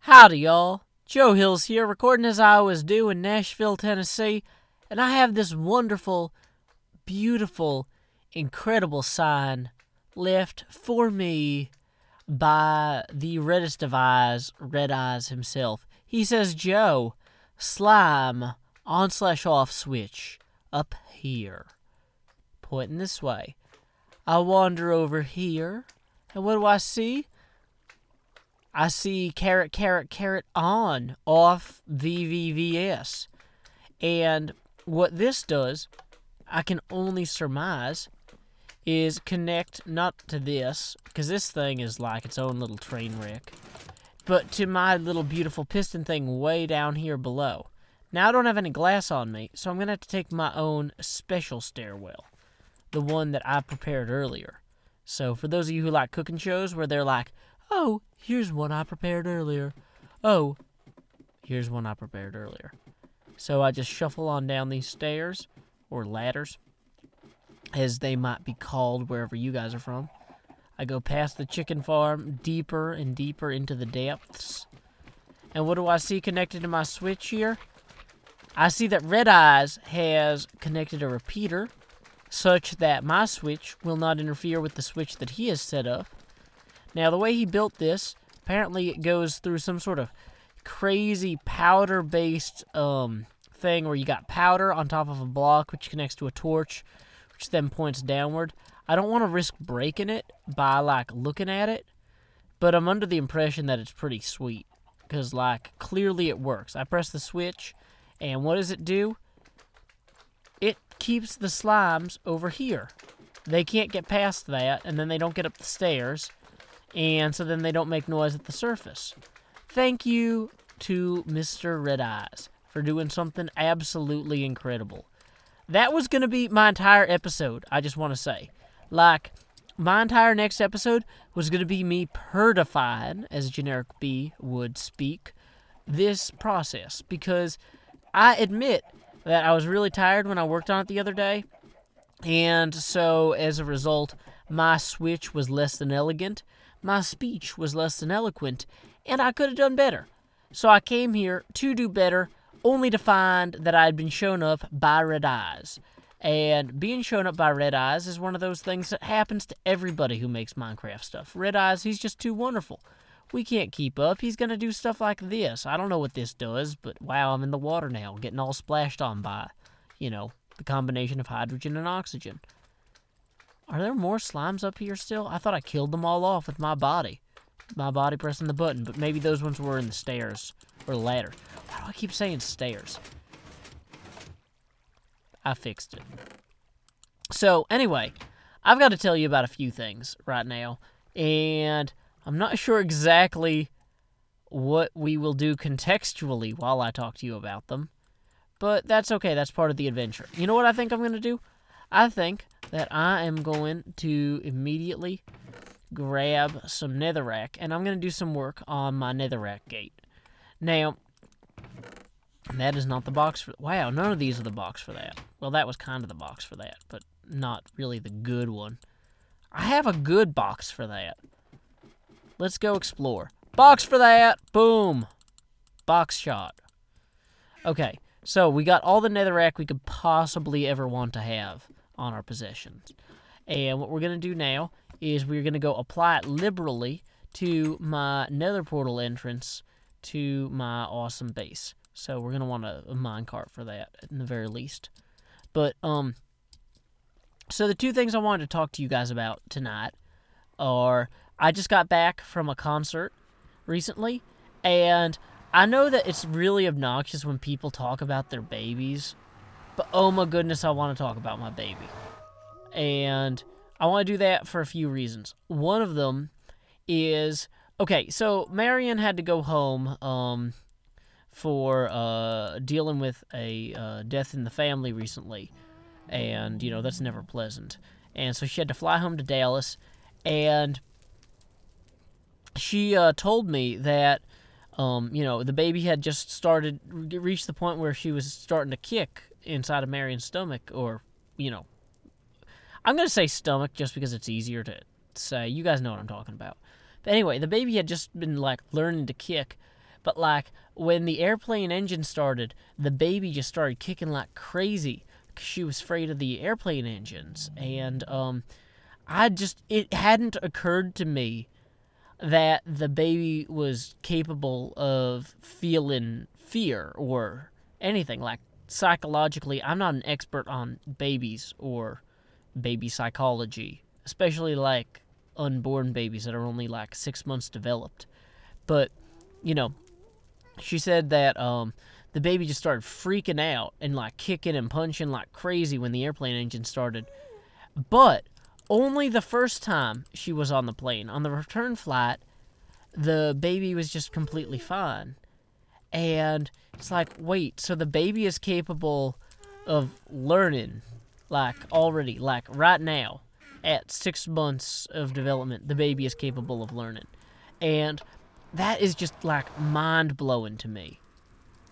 Howdy, y'all. Joe Hills here, recording as I always do in Nashville, Tennessee, and I have this wonderful, beautiful, incredible sign left for me by the reddest of eyes, Red Eyes himself. He says, Joe, slime, on/off switch, up here. Pointing this way. I wander over here, and what do I see? I see carrot, on, off, VVVS. And what this does, I can only surmise, is connect not to this, because this thing is like its own little train wreck, but to my little beautiful piston thing way down here below. Now I don't have any glass on me, so I'm going to have to take my own special stairwell, the one that I prepared earlier. So for those of you who like cooking shows where they're like, oh, here's one I prepared earlier. Oh, here's one I prepared earlier. So I just shuffle on down these stairs, or ladders, as they might be called wherever you guys are from. I go past the chicken farm, deeper and deeper into the depths. And what do I see connected to my switch here? I see that Red Eyes has connected a repeater, such that my switch will not interfere with the switch that he has set up. Now, the way he built this, apparently it goes through some sort of crazy powder-based thing where you got powder on top of a block, which connects to a torch, which then points downward. I don't want to risk breaking it by, looking at it, but I'm under the impression that it's pretty sweet, because, clearly it works. I press the switch, and what does it do? It keeps the slimes over here. They can't get past that, and then they don't get up the stairs, and so then they don't make noise at the surface. Thank you to Mr. Red Eyes for doing something absolutely incredible. That was going to be my entire episode, I just want to say. My entire next episode was going to be me purtifying, as Generic B would speak, this process. Because I admit that I was really tired when I worked on it the other day. And so, as a result, my switch was less than elegant. My speech was less than eloquent, and I could have done better. So I came here to do better, only to find that I had been shown up by Red Eyes. And being shown up by Red Eyes is one of those things that happens to everybody who makes Minecraft stuff. Red Eyes, he's just too wonderful. We can't keep up. He's going to do stuff like this. I don't know what this does, but wow, I'm in the water now, getting all splashed on by, the combination of hydrogen and oxygen. Are there more slimes up here still? I thought I killed them all off with my body. My body pressing the button, but maybe those ones were in the stairs. Or ladder. Why do I keep saying stairs? I fixed it. So, anyway, I've got to tell you about a few things right now. And I'm not sure exactly what we will do contextually while I talk to you about them. But that's okay. That's part of the adventure. You know what I think I'm going to do? I think that I am going to immediately grab some netherrack, and I'm going to do some work on my netherrack gate. Now, that is not the box for... Wow, none of these are the box for that. Well, that was kind of the box for that, but not really the good one. I have a good box for that. Let's go explore. Box for that! Boom! Box shot. Okay, so we got all the netherrack we could possibly ever want to have on our possessions. And what we're going to do now is we're going to go apply it liberally to my nether portal entrance to my awesome base. So we're going to want a minecart for that, in the very least. But, so the two things I wanted to talk to you guys about tonight are, I just got back from a concert recently, and I know that it's really obnoxious when people talk about their babies, but oh my goodness, I want to talk about my baby. And I want to do that for a few reasons. One of them is, okay, so Marion had to go home for dealing with a death in the family recently. And, that's never pleasant. And so she had to fly home to Dallas. And she told me that, the baby had just reached the point where she was starting to kick inside of Marion's stomach. Or, I'm going to say stomach just because it's easier to say. You guys know what I'm talking about. But anyway, the baby had just been, learning to kick. But, like, when the airplane engine started, the baby just started kicking like crazy because she was afraid of the airplane engines. And, it hadn't occurred to me that the baby was capable of feeling fear or anything. Like, psychologically, I'm not an expert on babies or baby psychology, especially, like, unborn babies that are only, like, 6 months developed. But, you know, she said that the baby just started freaking out and, like, kicking and punching like crazy when the airplane engine started. But only the first time she was on the plane. On the return flight, the baby was just completely fine. And it's like, wait, so the baby is capable of learning, like, already, like, right now, at 6 months of development, the baby is capable of learning. And that is just, like, mind-blowing to me.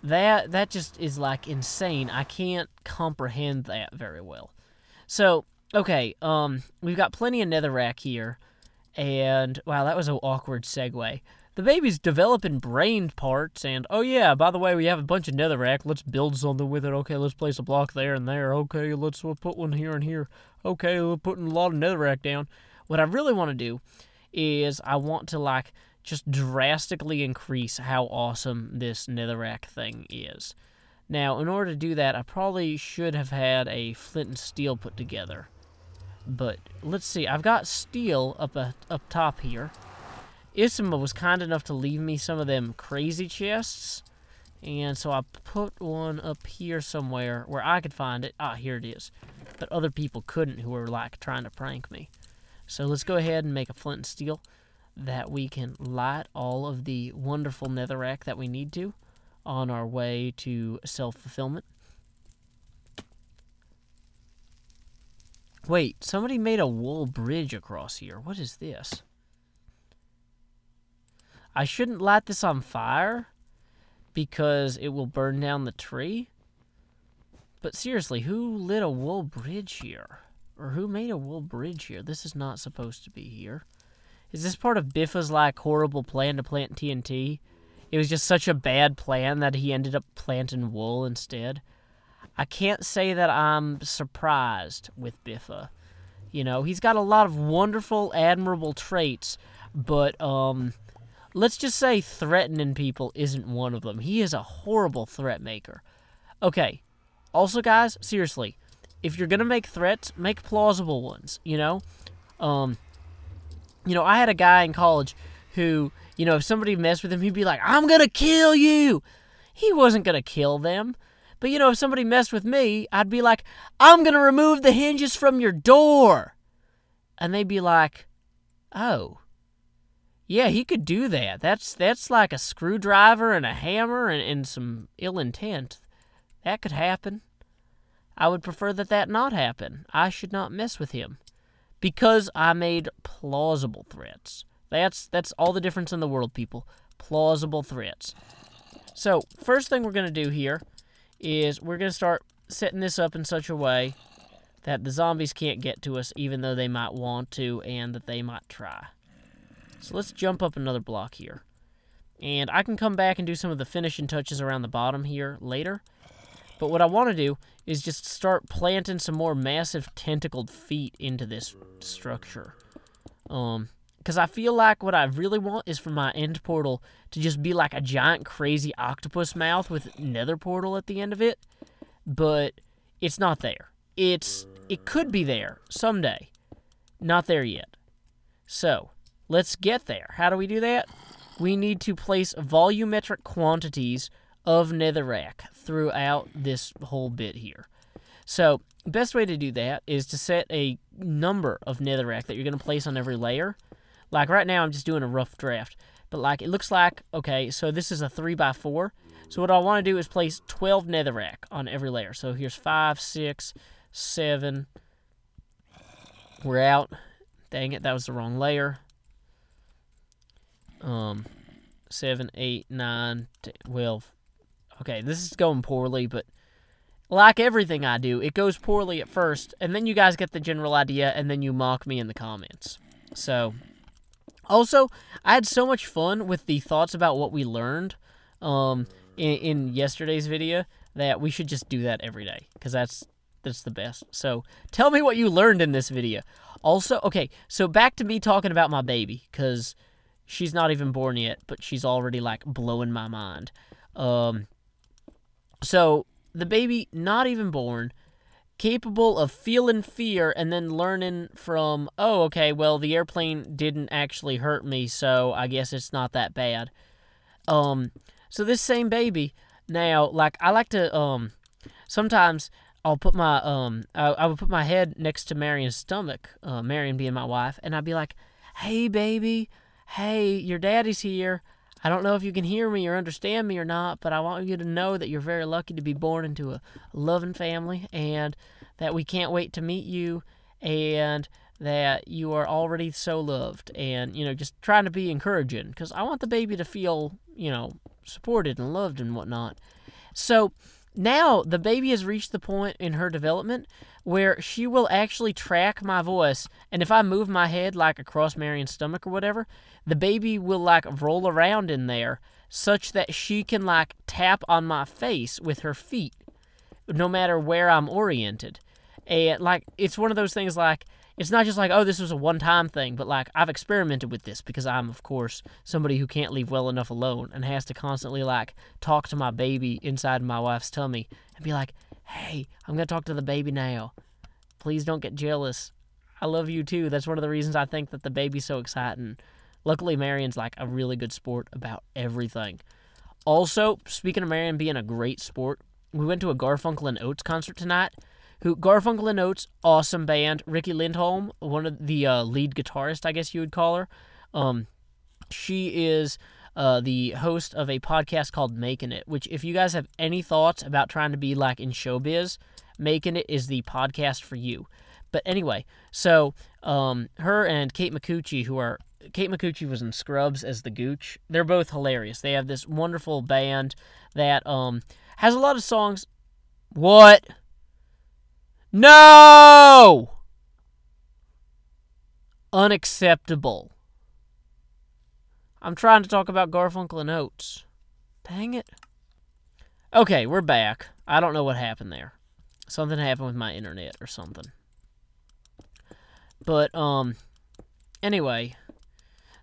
That just is, like, insane. I can't comprehend that very well. So, okay, we've got plenty of netherrack here, and, wow, that was an awkward segue. The baby's developing brain parts, and, oh yeah, by the way, we have a bunch of netherrack. Let's build something with it. Okay, let's place a block there and there. Okay, let's put one here and here. Okay, we're putting a lot of netherrack down. What I really want to do is I want to, like, just drastically increase how awesome this netherrack thing is. Now, in order to do that, I probably should have had a flint and steel put together. But let's see, I've got steel up top here. Isma was kind enough to leave me some of them crazy chests, and so I put one up here somewhere where I could find it. Ah, here it is. But other people couldn't who were, like, trying to prank me. So let's go ahead and make a flint and steel that we can light all of the wonderful netherrack that we need to on our way to self-fulfillment. Wait, somebody made a wool bridge across here. What is this? I shouldn't light this on fire because it will burn down the tree. But seriously, who lit a wool bridge here? Or who made a wool bridge here? This is not supposed to be here. Is this part of Biffa's, like, horrible plan to plant TNT? It was just such a bad plan that he ended up planting wool instead. I can't say that I'm surprised with Biffa. You know, he's got a lot of wonderful, admirable traits, but, let's just say threatening people isn't one of them. He is a horrible threat maker. Okay, also, guys, seriously, if you're gonna make threats, make plausible ones, you know? You know, I had a guy in college who, you know, if somebody messed with him, he'd be like, I'm gonna kill you! He wasn't gonna kill them. But, you know, if somebody messed with me, I'd be like, I'm gonna remove the hinges from your door! And they'd be like, oh. Yeah, he could do that. That's like a screwdriver and a hammer and some ill intent. That could happen. I would prefer that not happen. I should not mess with him. Because I made plausible threats. That's all the difference in the world, people. Plausible threats. So, first thing we're going to do here is we're going to start setting this up in such a way that the zombies can't get to us, even though they might want to and that they might try. So let's jump up another block here. And I can come back and do some of the finishing touches around the bottom here later. But what I want to do is just start planting some more massive tentacled feet into this structure. Because I feel like what I really want is for my end portal to just be like a giant crazy octopus mouth with nether portal at the end of it. But it's not there. It could be there someday. Not there yet. So, let's get there. How do we do that? We need to place volumetric quantities of netherrack throughout this whole bit here. So, the best way to do that is to set a number of netherrack that you're going to place on every layer. Like right now, I'm just doing a rough draft. But like, it looks like, okay, so this is a 3x4. So what I want to do is place 12 netherrack on every layer. So here's 5, 6, 7. We're out. Dang it, that was the wrong layer. 7, 8, 9, 10, 12. Okay, this is going poorly, but like everything I do, it goes poorly at first, and then you guys get the general idea, and then you mock me in the comments. So, also, I had so much fun with the thoughts about what we learned in yesterday's video, that we should just do that every day, because that's the best. So tell me what you learned in this video. Also, okay, so back to me talking about my baby, because she's not even born yet, but she's already, like, blowing my mind. So the baby, not even born, capable of feeling fear and then learning from, oh, okay, well, the airplane didn't actually hurt me, so I guess it's not that bad. So this same baby, now, like, I like to, sometimes I'll put my, I would put my head next to Marion's stomach, Marion being my wife, and I'd be like, hey, baby, hey, your daddy's here. I don't know if you can hear me or understand me or not, but I want you to know that you're very lucky to be born into a loving family, and that we can't wait to meet you, and that you are already so loved, and, you know, just trying to be encouraging, because I want the baby to feel, you know, supported and loved and whatnot. So now the baby has reached the point in her development where she will actually track my voice, and if I move my head, like, across Marion's stomach or whatever, the baby will, like, roll around in there such that she can, like, tap on my face with her feet no matter where I'm oriented. And, like, it's one of those things, like, it's not just like, oh, this was a one-time thing, but, like, I've experimented with this because I'm, of course, somebody who can't leave well enough alone and has to constantly, like, talk to my baby inside my wife's tummy and be like, hey, I'm going to talk to the baby now. Please don't get jealous. I love you, too. That's one of the reasons I think that the baby's so exciting. Luckily, Marion's, like, a really good sport about everything. Also, speaking of Marion being a great sport, we went to a Garfunkel and Oates concert tonight. Garfunkel and Oates, awesome band. Riki Lindholm, one of the lead guitarist, I guess you would call her. She is the host of a podcast called Making It, which, if you guys have any thoughts about trying to be, like, in showbiz, Making It is the podcast for you. But anyway, so her and Kate Micucci, Kate Micucci was in Scrubs as the Gooch. They're both hilarious. They have this wonderful band that has a lot of songs. What? No! Unacceptable. I'm trying to talk about Garfunkel and Oates. Dang it. Okay, we're back. I don't know what happened there. Something happened with my internet or something. But, anyway.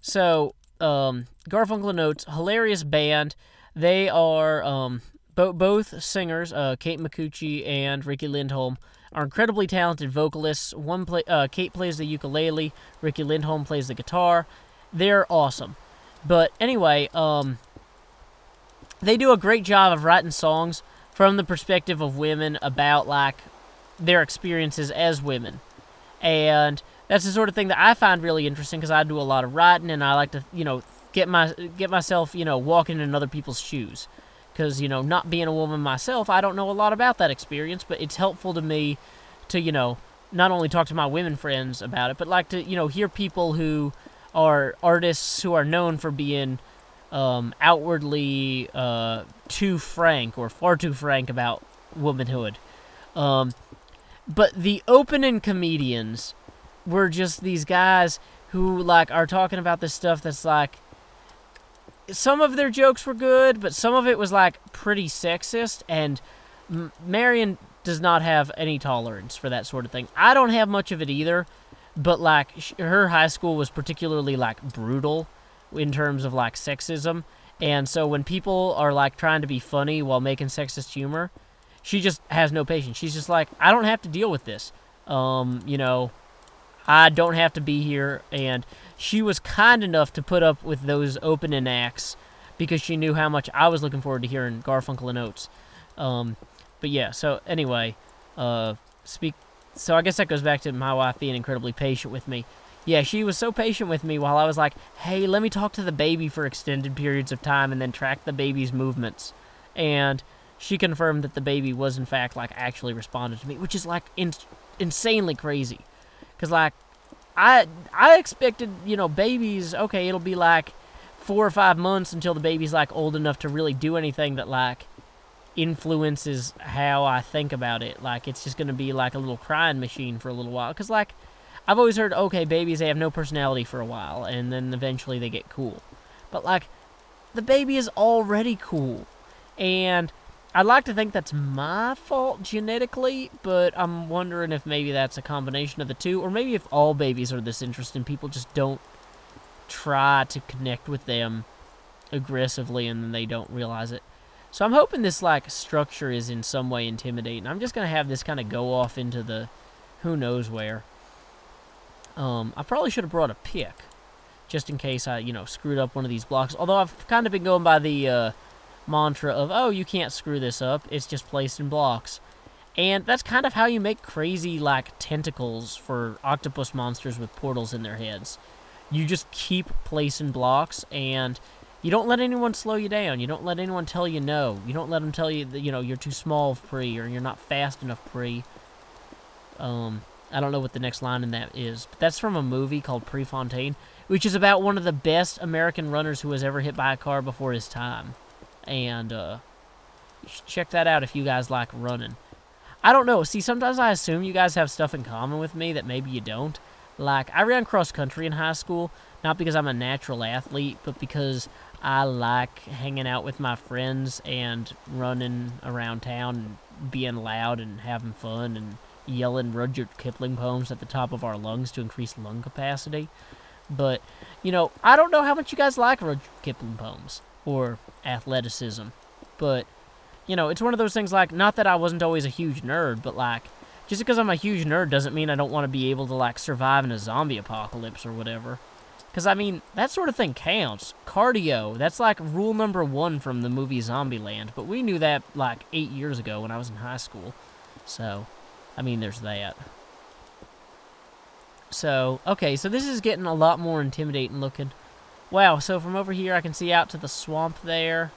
So, Garfunkel and Oates, hilarious band. They are, both singers, Kate Micucci and Riki Lindholm, are incredibly talented vocalists. Kate plays the ukulele, Riki Lindholm plays the guitar. They're awesome. But anyway, they do a great job of writing songs from the perspective of women about, like, their experiences as women. And that's the sort of thing that I find really interesting, because I do a lot of writing, and I like to, you know, get myself, you know, walking in other people's shoes. Because, you know, not being a woman myself, I don't know a lot about that experience, but it's helpful to me to, you know, not only talk to my women friends about it, but, like, to, you know, hear people who are artists who are known for being outwardly too frank, or far too frank, about womanhood. But the opening comedians were just these guys who, like, are talking about this stuff that's, like, some of their jokes were good, but some of it was, like, pretty sexist, and Marion does not have any tolerance for that sort of thing. I don't have much of it either, but, like, her high school was particularly, like, brutal in terms of, like, sexism, and so when people are, like, trying to be funny while making sexist humor, she just has no patience. She's just like, I don't have to deal with this. You know, I don't have to be here, and she was kind enough to put up with those opening acts because she knew how much I was looking forward to hearing Garfunkel and Oates. But yeah, so anyway, so I guess that goes back to my wife being incredibly patient with me. Yeah, she was so patient with me while I was like, hey, let me talk to the baby for extended periods of time and then track the baby's movements. And she confirmed that the baby was, in fact, like, actually responded to me, which is, like, insanely crazy. Because, like, I expected, you know, babies, okay, it'll be, like, 4 or 5 months until the baby's, like, old enough to really do anything that, like, influences how I think about it. Like, it's just going to be, like, a little crying machine for a little while. Because, like, I've always heard, okay, babies, they have no personality for a while, and then eventually they get cool. But, like, the baby is already cool. And I'd like to think that's my fault genetically, but I'm wondering if maybe that's a combination of the two, or maybe if all babies are this interesting, people just don't try to connect with them aggressively and then they don't realize it. So I'm hoping this, like, structure is in some way intimidating. I'm just going to have this kind of go off into the who knows where. I probably should have brought a pick, just in case I, screwed up one of these blocks. Although I've kind of been going by the mantra of, oh, you can't screw this up. It's just placed in blocks. And that's kind of how you make crazy, like, tentacles for octopus monsters with portals in their heads. You just keep placing blocks, and you don't let anyone slow you down. You don't let anyone tell you no. You don't let them tell you that, you're too small pre, or you're not fast enough pre. I don't know what the next line in that is, but that's from a movie called Prefontaine, which is about one of the best American runners who was ever hit by a car before his time. And, you should check that out if you guys like running. I don't know. See, sometimes I assume you guys have stuff in common with me that maybe you don't. Like, I ran cross country in high school, not because I'm a natural athlete, but because I like hanging out with my friends and running around town and being loud and having fun and yelling Rudyard Kipling poems at the top of our lungs to increase lung capacity. But, I don't know how much you guys like Rudyard Kipling poems or athleticism. But, it's one of those things, like, not that I wasn't always a huge nerd, but, like, just because I'm a huge nerd doesn't mean I don't want to be able to, like, survive in a zombie apocalypse or whatever. Because, I mean, that sort of thing counts. Cardio, that's, like, rule number 1 from the movie Zombieland. But we knew that, like, 8 years ago when I was in high school. So, I mean, there's that. So, okay, so this is getting a lot more intimidating looking. Wow, so from over here I can see out to the swamp there.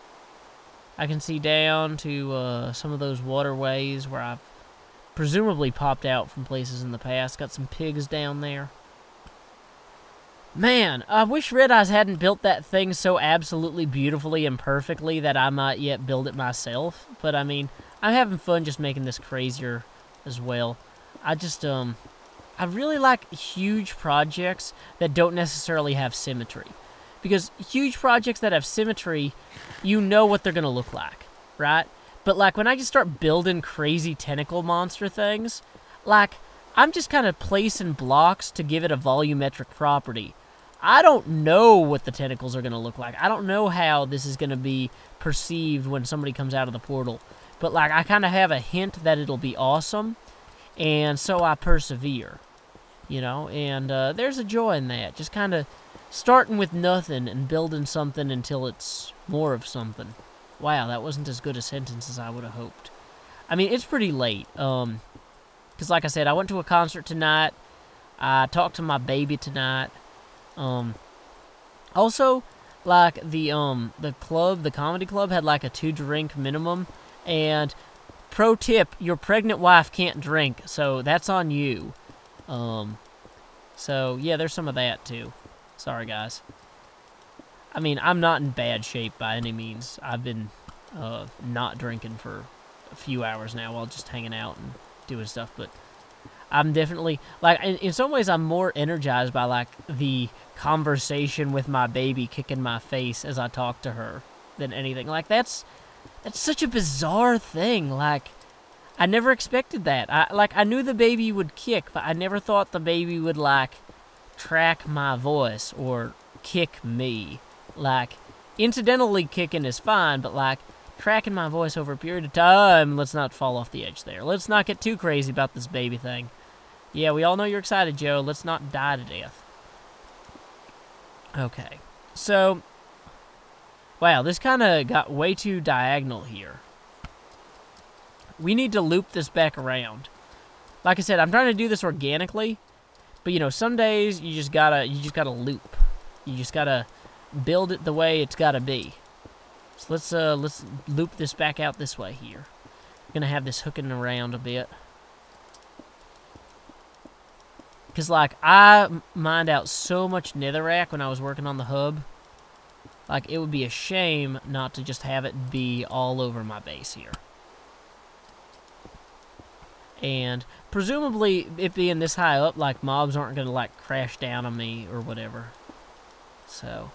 I can see down to some of those waterways where I've presumably popped out from places in the past. Got some pigs down there. Man, I wish Red Eyes hadn't built that thing so absolutely beautifully and perfectly that I might yet build it myself. But, I mean, I'm having fun just making this crazier as well. I just, I really like huge projects that don't necessarily have symmetry. Because huge projects that have symmetry, you know what they're going to look like, right? But, like, when I just start building crazy tentacle monster things, like, I'm just kind of placing blocks to give it a volumetric property. I don't know what the tentacles are going to look like. I don't know how this is going to be perceived when somebody comes out of the portal. But, like, I kind of have a hint that it'll be awesome, and so I persevere, and there's a joy in that. Just kind of starting with nothing and building something until it's more of something. Wow, that wasn't as good a sentence as I would have hoped. I mean, it's pretty late, because like I said, I went to a concert tonight. I talked to my baby tonight. Also, like, the comedy club had, like, a 2-drink minimum, and pro tip, your pregnant wife can't drink, so that's on you. So, yeah, there's some of that, too. Sorry, guys. I mean, I'm not in bad shape by any means. I've been, not drinking for a few hours now while just hanging out and doing stuff, but I'm definitely, like, in some ways I'm more energized by, like, the conversation with my baby kicking my face as I talk to her than anything. Like, that's such a bizarre thing. Like, I never expected that. I knew the baby would kick, but I never thought the baby would, like, track my voice or kick me. Like, incidentally kicking is fine, but, like, tracking my voice over a period of time, let's not fall off the edge there. Let's not get too crazy about this baby thing. Yeah, we all know you're excited, Joe. Let's not die to death. Okay. So, wow, this kind of got way too diagonal here. We need to loop this back around. Like I said, I'm trying to do this organically, but some days you just gotta loop. You just gotta build it the way it's gotta be. So let's loop this back out this way here. I'm gonna have this hooking around a bit. Because, like, I mined out so much netherrack when I was working on the hub. Like, it would be a shame not to just have it be all over my base here. And presumably, it being this high up, like, mobs aren't going to, like, crash down on me or whatever. So,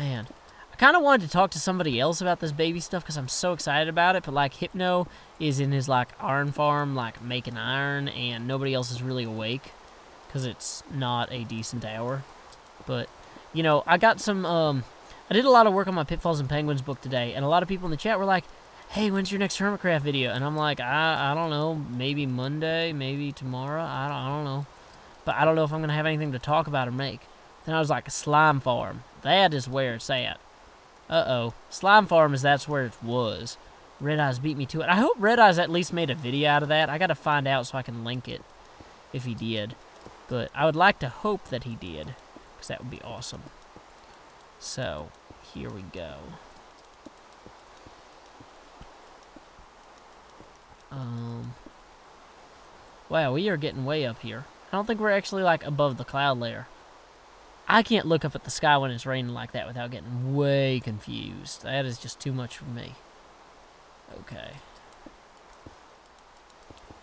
Man, I kind of wanted to talk to somebody else about this baby stuff because I'm so excited about it, but like Hypno is in his like iron farm, like making iron, and nobody else is really awake because it's not a decent hour. But, you know, I got some, I did a lot of work on my Pitfalls and Penguins book today, and a lot of people in the chat were like, hey, when's your next Hermitcraft video? And I'm like, I don't know, maybe Monday, maybe tomorrow, I don't know. But I don't know if I'm going to have anything to talk about or make. Then I was like, Slime Farm. That is where it's at. Uh-oh. Slime Farm that's where it was. Red Eyes beat me to it. I hope Red Eyes at least made a video out of that. I got to find out so I can link it if he did. But I would like to hope that he did, because that would be awesome. So, here we go. Wow, we are getting way up here. I don't think we're actually, like, above the cloud layer. I can't look up at the sky when it's raining like that without getting way confused. That is just too much for me. Okay.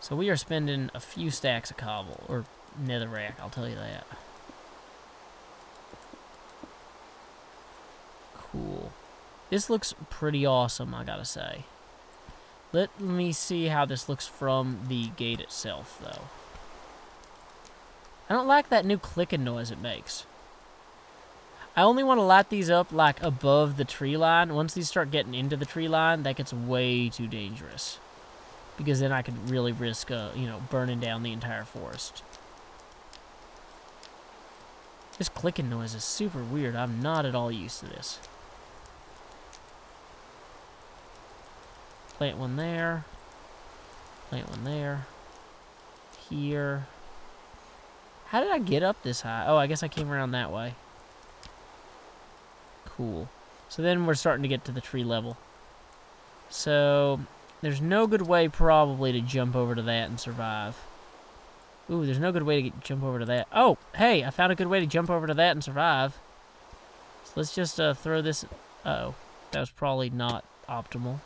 So we are spending a few stacks of cobble, or netherrack, I'll tell you that. Cool. This looks pretty awesome, I gotta say. Let me see how this looks from the gate itself, though. I don't like that new clicking noise it makes. I only want to light these up, like, above the tree line. Once these start getting into the tree line, that gets way too dangerous. Because then I could really risk, you know, burning down the entire forest. This clicking noise is super weird. I'm not at all used to this. Plant one there. Plant one there. Here. How did I get up this high? Oh, I guess I came around that way. Cool. So then we're starting to get to the tree level. So there's no good way probably to jump over to that and survive. Ooh, there's no good way to jump over to that. Oh, hey, I found a good way to jump over to that and survive. So let's just throw this. Uh-oh, that was probably not optimal.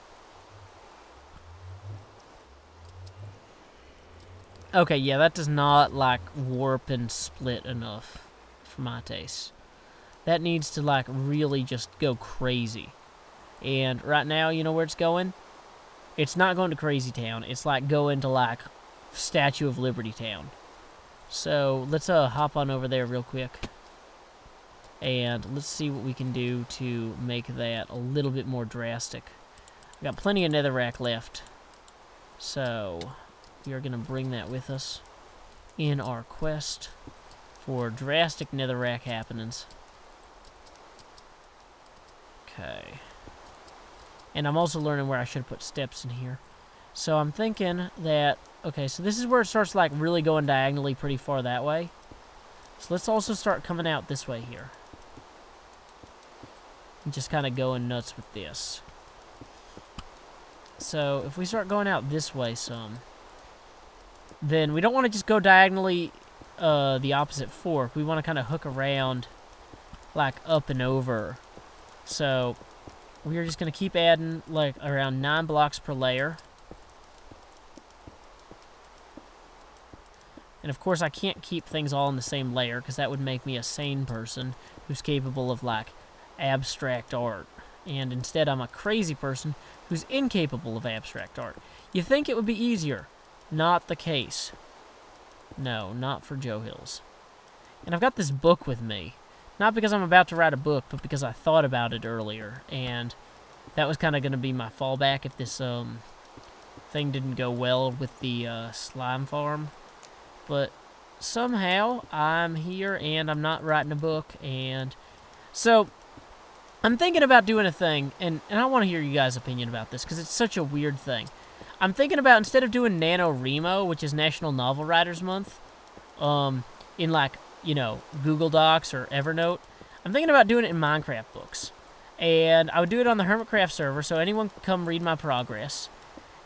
Okay, yeah, that does not, like, warp and split enough for my taste. That needs to, like, really just go crazy. And right now, you know where it's going? It's not going to Crazy Town. It's, like, going to, like, Statue of Liberty Town. So, let's hop on over there real quick. And let's see what we can do to make that a little bit more drastic. We got plenty of netherrack left. So, we are going to bring that with us in our quest for drastic netherrack happenings. Okay. And I'm also learning where I should put steps in here. So I'm thinking that, okay, so this is where it starts like really going diagonally pretty far that way. So let's also start coming out this way here. And just kind of going nuts with this. So if we start going out this way some, then we don't want to just go diagonally the opposite fork. We want to kind of hook around like up and over. So we are just going to keep adding like around 9 blocks per layer. And of course I can't keep things all in the same layer because that would make me a sane person who's capable of like abstract art. And instead I'm a crazy person who's incapable of abstract art. You think it would be easier. Not the case. No, not for Joe Hills. And I've got this book with me. Not because I'm about to write a book, but because I thought about it earlier. And that was kind of going to be my fallback if this thing didn't go well with the slime farm. But somehow I'm here and I'm not writing a book. And so I'm thinking about doing a thing. And I want to hear you guys' opinion about this because it's such a weird thing. I'm thinking about, instead of doing NaNoWriMo, which is National Novel Writers Month, in like, you know, Google Docs or Evernote, I'm thinking about doing it in Minecraft books. And I would do it on the Hermitcraft server, so anyone can come read my progress.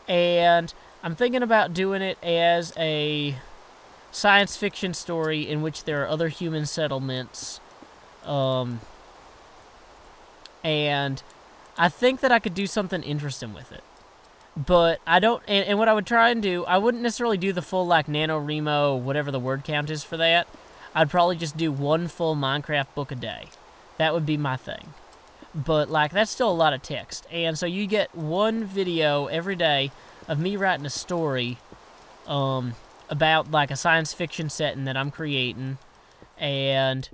And I'm thinking about doing it as a science fiction story in which there are other human settlements. And I think that I could do something interesting with it. But I don't, and what I would try and do, I wouldn't necessarily do the full, like, NaNoWriMo, whatever the word count is for that. I'd probably just do one full Minecraft book a day. That would be my thing. but like that's still a lot of text. And so you get one video every day of me writing a story about like a science fiction setting that I'm creating, and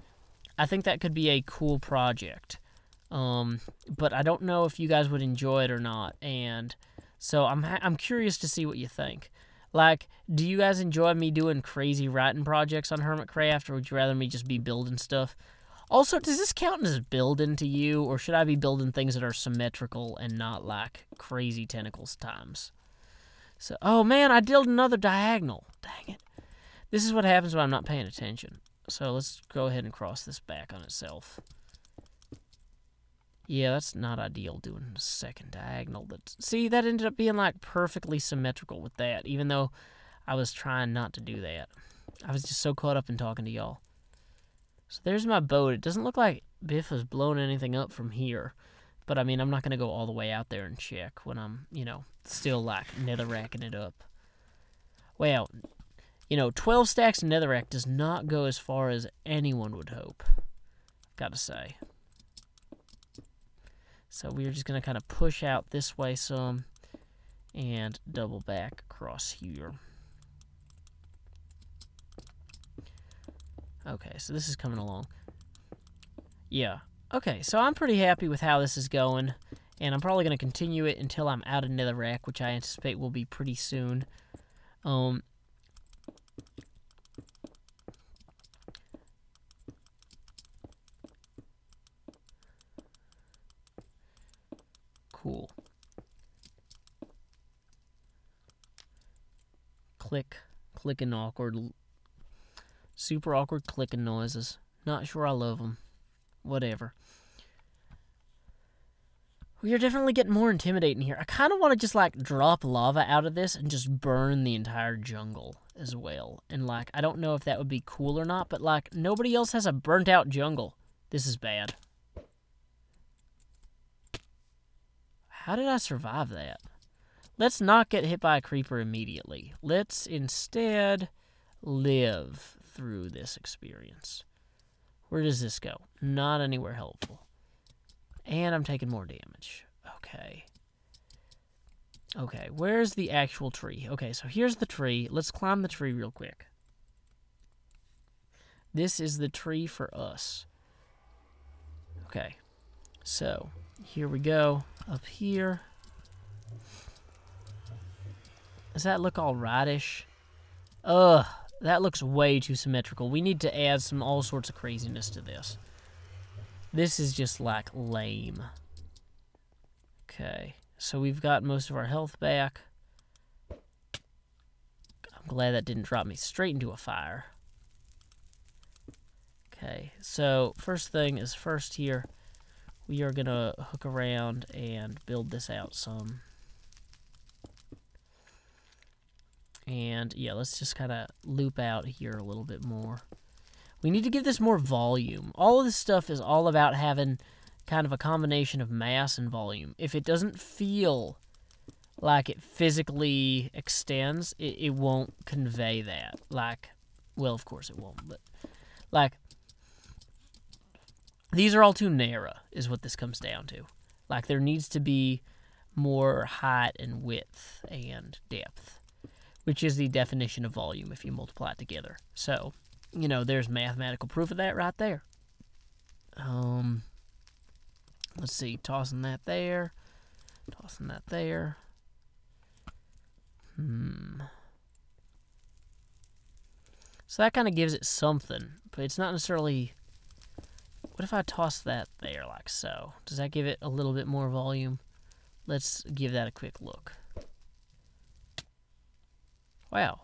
I think that could be a cool project. But I don't know if you guys would enjoy it or not, and so I'm curious to see what you think. Like, do you guys enjoy me doing crazy writing projects on Hermitcraft, or would you rather me just be building stuff? Also, does this count as building to you, or should I be building things that are symmetrical and not like crazy tentacles times? So, oh man, I did another diagonal. Dang it. This is what happens when I'm not paying attention. So let's go ahead and cross this back on itself. Yeah, that's not ideal doing a second diagonal. But see, that ended up being like perfectly symmetrical with that, even though I was trying not to do that. I was just so caught up in talking to y'all. So there's my boat. It doesn't look like Biff has blown anything up from here. But, I mean, I'm not going to go all the way out there and check when I'm, you know, still, like, netherracking it up. Well, you know, 12 stacks of netherrack does not go as far as anyone would hope. Gotta say. So we're just going to kind of push out this way some and double back across here. Okay, so this is coming along. Yeah. Okay, so I'm pretty happy with how this is going, and I'm probably going to continue it until I'm out of netherrack, which I anticipate will be pretty soon. Cool. Clicking awkward, super awkward clicking noises. Not sure I love them. Whatever. We are definitely getting more intimidating here. I kind of want to just, like, drop lava out of this and just burn the entire jungle as well. And, like, I don't know if that would be cool or not, but, like, nobody else has a burnt-out jungle. This is bad. How did I survive that? Let's not get hit by a creeper immediately. Let's instead live through this experience. Where does this go? Not anywhere helpful. And I'm taking more damage. Okay. Okay, where's the actual tree? Okay, so here's the tree. Let's climb the tree real quick. This is the tree for us. Okay, so here we go. Up here. Does that look all rightish? Ugh, that looks way too symmetrical. We need to add some all sorts of craziness to this. This is just, like, lame. Okay, so we've got most of our health back. I'm glad that didn't drop me straight into a fire. Okay, so first thing is first here. We are going to hook around and build this out some. And, yeah, let's just kind of loop out here a little bit more. We need to give this more volume. All of this stuff is all about having kind of a combination of mass and volume. If it doesn't feel like it physically extends, it won't convey that. Like, well, of course it won't, but, like, these are all too narrow, is what this comes down to. Like, there needs to be more height and width and depth, which is the definition of volume if you multiply it together. So, you know, there's mathematical proof of that right there. Let's see, tossing that there. Tossing that there. So that kind of gives it something, but it's not necessarily... What if I toss that there like so? Does that give it a little bit more volume? Let's give that a quick look. Wow,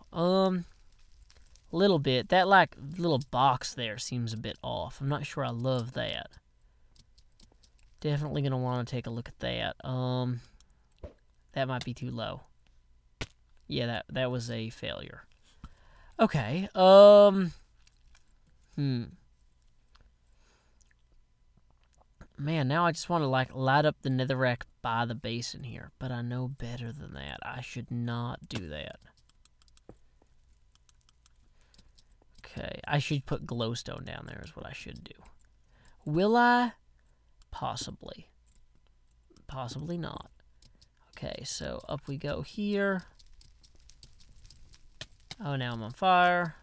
little bit. That, like, little box there seems a bit off. I'm not sure I love that. Definitely going to want to take a look at that. That might be too low. Yeah, that was a failure. Okay, Man, now I just want to, like, light up the netherrack by the basin here. But I know better than that. I should not do that. Okay, I should put glowstone down there is what I should do. Will I? Possibly. Possibly not. Okay, so up we go here. Oh, now I'm on fire.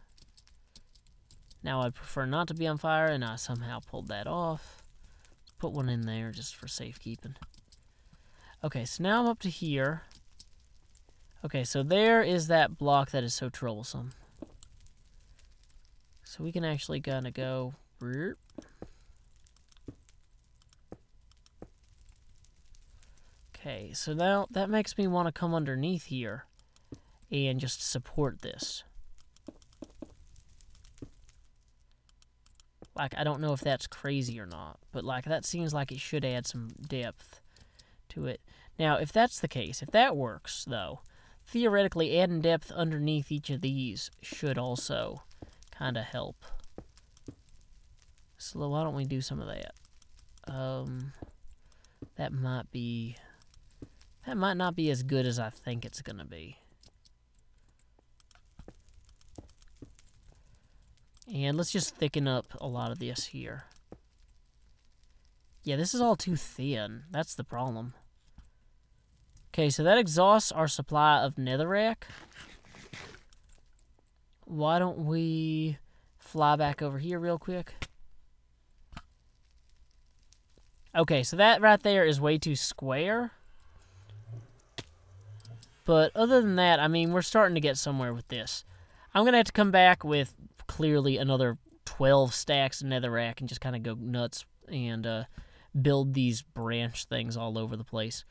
Now I'd prefer not to be on fire, and I somehow pulled that off. Put one in there just for safekeeping. Okay, so now I'm up to here. Okay, so there is that block that is so troublesome. So we can actually kind of go... Okay, so now that makes me want to come underneath here and just support this. Like, I don't know if that's crazy or not, but like that seems like it should add some depth to it. Now, if that's the case, if that works, though, theoretically adding depth underneath each of these should also kind of help. So why don't we do some of that? That might not be as good as I think it's gonna be. And let's just thicken up a lot of this here. Yeah, this is all too thin. That's the problem. Okay, so that exhausts our supply of netherrack. Why don't we fly back over here real quick? Okay, so that right there is way too square. But other than that, I mean, we're starting to get somewhere with this. I'm going to have to come back with clearly another 12 stacks of netherrack and just kind of go nuts and build these branch things all over the place.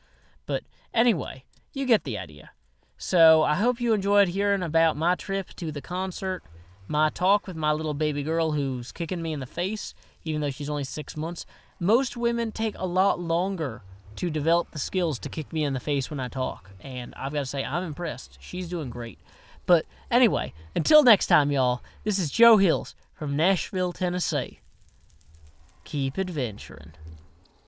But anyway, you get the idea. So I hope you enjoyed hearing about my trip to the concert, my talk with my little baby girl who's kicking me in the face, even though she's only 6 months. Most women take a lot longer to develop the skills to kick me in the face when I talk, and I've got to say, I'm impressed. She's doing great. But anyway, until next time, y'all, this is Joe Hills from Nashville, Tennessee. Keep adventuring.